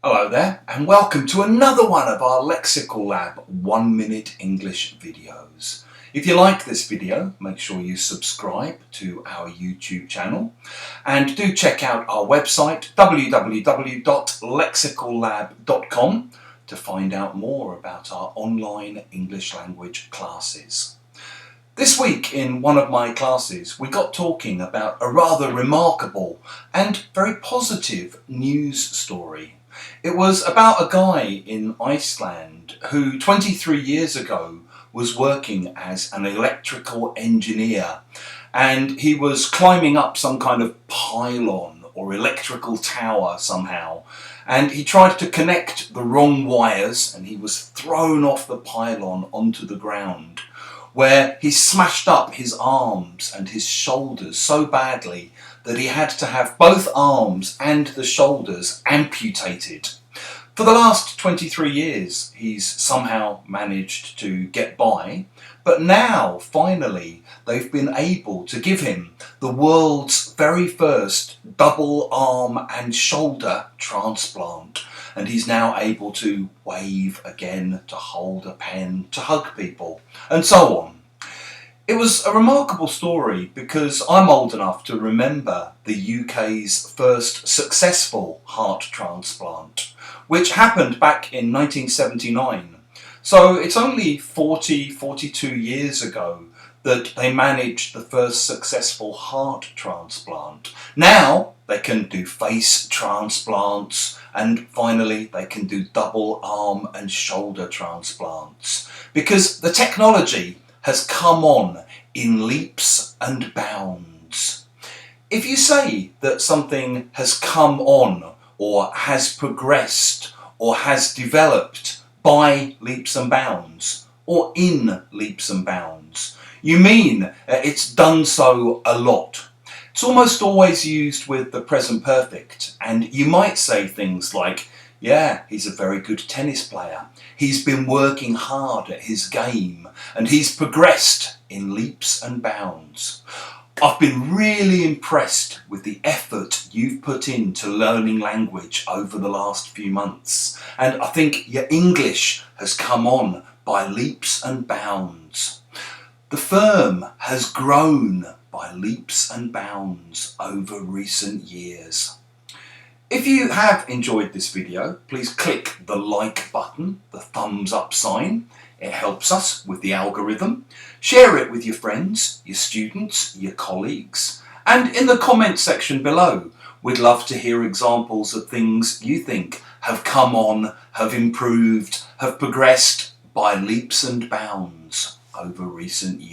Hello there and welcome to another one of our Lexical Lab 1 minute English videos. If you like this video, make sure you subscribe to our YouTube channel and do check out our website www.lexicallab.com to find out more about our online English language classes. This week in one of my classes we got talking about a rather remarkable and very positive news story. It was about a guy in Iceland who 23 years ago was working as an electrical engineer, and he was climbing up some kind of pylon or electrical tower somehow, and he tried to connect the wrong wires and he was thrown off the pylon onto the ground, where he smashed up his arms and his shoulders so badly that he had to have both arms and the shoulders amputated. For the last 23 years he's somehow managed to get by, but now finally they've been able to give him the world's very first double arm and shoulder transplant, and he's now able to wave again, to hold a pen, to hug people, and so on. It was a remarkable story because I'm old enough to remember the UK's first successful heart transplant, which happened back in 1979. So it's only 42 years ago that they managed the first successful heart transplant. Now they can do face transplants, and finally they can do double arm and shoulder transplants, because the technology has come on in leaps and bounds. If you say that something has come on or has progressed or has developed by leaps and bounds or in leaps and bounds, you mean it's done so a lot. It's almost always used with the present perfect, and you might say things like, yeah, he's a very good tennis player. He's been working hard at his game and he's progressed in leaps and bounds. I've been really impressed with the effort you've put into learning language over the last few months, and I think your English has come on by leaps and bounds. The firm has grown by leaps and bounds over recent years. If you have enjoyed this video, please click the like button, the thumbs up sign. It helps us with the algorithm. Share it with your friends, your students, your colleagues, and in the comment section below, we'd love to hear examples of things you think have come on, have improved, have progressed by leaps and bounds over recent years.